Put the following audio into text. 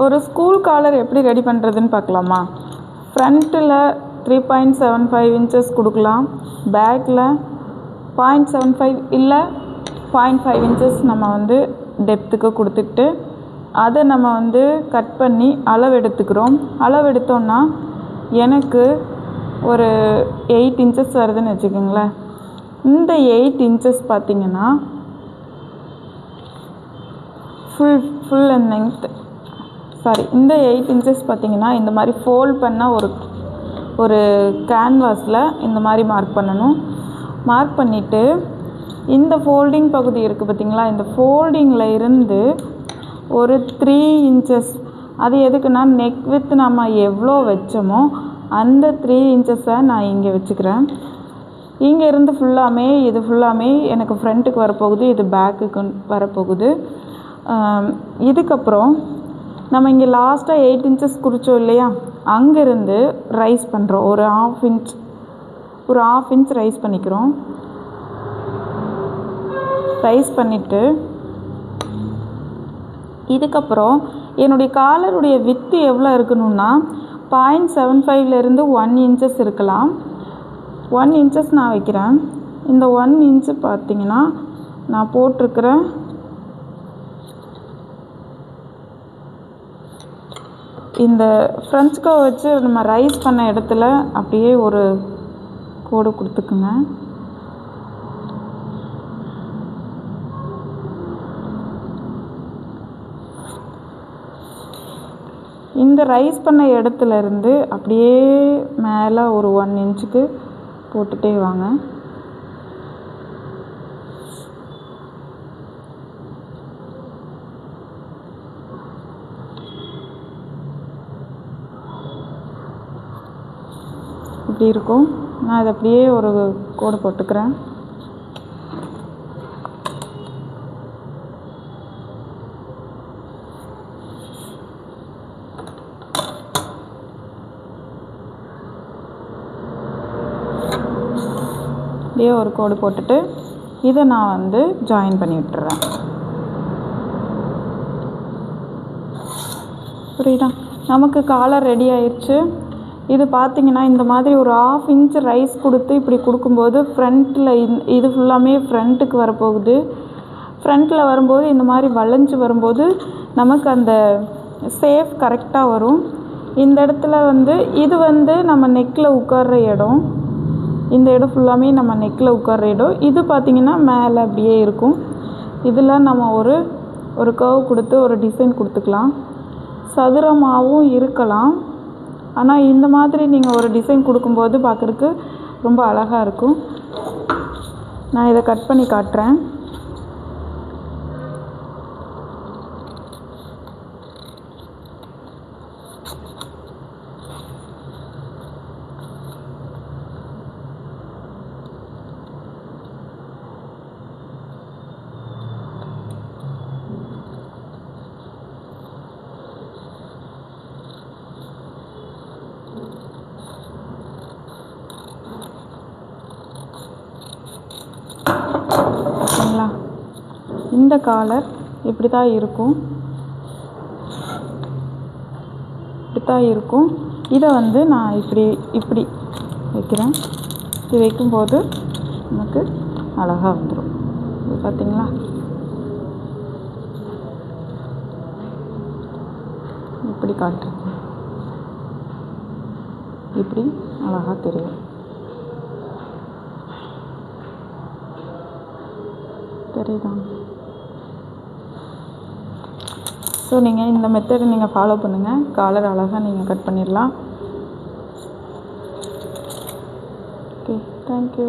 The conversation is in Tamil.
ஒரு ஸ்கூல் காலர் எப்படி ரெடி பண்ணுறதுன்னு பார்க்கலாமா? ஃப்ரண்ட்டில் 3.75 இன்ச்சஸ் கொடுக்கலாம். பேக்கில் 0.75 இல்லை 0.5 இன்ச்சஸ் நம்ம டெப்த்துக்கு கொடுத்துட்டு அதை நம்ம கட் பண்ணி அளவு எடுத்துக்கிறோம். அளவு எடுத்தோன்னா எனக்கு ஒரு 8 இன்ச்சஸ் வருதுன்னு வச்சுக்கோங்களேன். இந்த 8 இன்ச்சஸ் பார்த்திங்கன்னா ஃபுல் அண்ட் லென்த் இந்த 8 இன்ச்சஸ் பார்த்திங்கன்னா இந்த மாதிரி ஃபோல்ட் பண்ணால் ஒரு கேன்வாஸில் இந்த மாதிரி மார்க் பண்ணணும். மார்க் பண்ணிவிட்டு இந்த ஃபோல்டிங் பகுதி இருக்குது பார்த்திங்களா, இந்த ஃபோல்டிங்கில் இருந்து ஒரு 3 இன்ச்சஸ், அது எதுக்குன்னா நெக் வித் நம்ம எவ்வளோ வச்சோமோ அந்த 3 இன்ச்சஸை நான் இங்கே வச்சுக்கிறேன். இங்கே இருந்து இது ஃபுல்லாமே எனக்கு ஃப்ரண்ட்டுக்கு வரப்போகுது, இது பேக்குக்கு வரப்போகுது. இதுக்கப்புறம் நம்ம இங்கே லாஸ்ட்டாக 8 இன்ச்சஸ் குறித்தோம் இல்லையா, அங்கேருந்து ரைஸ் பண்ணுறோம். ஒரு ½ இன்ச் ரைஸ் பண்ணிக்கிறோம். ரைஸ் பண்ணிவிட்டு இதுக்கப்புறம் என்னுடைய காலருடைய வித்து எவ்வளோ இருக்கணும்னா 0.75லேருந்து 1 இன்ச்சஸ் இருக்கலாம். 1 இன்ச்சஸ் நான் வைக்கிறேன். இந்த 1 இன்ச்சு பார்த்திங்கன்னா நான் போட்டிருக்கிறேன் இந்த ஃப்ரெஞ்ச் கர்வ் வச்சு நம்ம ரைஸ் பண்ண இடத்துல அப்படியே ஒரு கோடு கொடுத்துக்குங்க. இந்த ரைஸ் பண்ண இடத்துல இருந்து அப்படியே மேலே ஒரு 1 இன்ச்சுக்கு போட்டுகிட்டே வாங்க. இப்படி இருக்கும். நான் இதை அப்படியே ஒரு கோடு போட்டுக்கிறேன். அப்படியே ஒரு கோடு போட்டுட்டு இதை நான் ஜாயின் பண்ணி விட்டுறேன். புரியுதா? நமக்கு காலர் ரெடி ஆயிடுச்சு. இது பார்த்திங்கன்னா இந்த மாதிரி ஒரு ½ இன்ச் ரைஸ் கொடுத்து இப்படி கொடுக்கும்போது ஃப்ரண்ட்டில் இது ஃபுல்லாமே ஃப்ரண்ட்டுக்கு வரப்போகுது. ஃப்ரண்ட்டில் வரும்போது இந்த மாதிரி வளைஞ்சு வரும்போது நமக்கு அந்த சேஃப் கரெக்டாக வரும். இந்த இடத்துல இது நம்ம நெக்கில் உட்கார்ற இடம். இந்த இடம் ஃபுல்லாமே நம்ம நெக்கில் உட்கார்ற இடம். இது பார்த்திங்கன்னா மேலே அப்படியே இருக்கும். இதில் நம்ம ஒரு கர்வ் கொடுத்து ஒரு டிசைன் கொடுத்துக்கலாம். சதுரமாகவும் இருக்கலாம். ஆனால் இந்த மாதிரி நீங்கள் ஒரு டிசைன் கொடுக்கும்போது பார்க்குறதுக்கு ரொம்ப அழகாக இருக்கும். நான் இதை கட் பண்ணி காட்டுறேன். ஓகேங்களா? இந்த காலர் இப்படி தான் இருக்கும். இதை நான் இப்படி வைக்கிறேன். இது வைக்கும்போது நமக்கு அழகாக வந்துடும். இது பார்த்திங்களா? இப்படி காட்டுறேன். இப்படி அழகாக தெரியும். தெரியுதா? ஸோ நீங்கள் இந்த மெத்தடை நீங்கள் ஃபாலோ பண்ணுங்கள். காலர் அழகாக நீங்கள் கட் பண்ணிடலாம். Okay, thank you.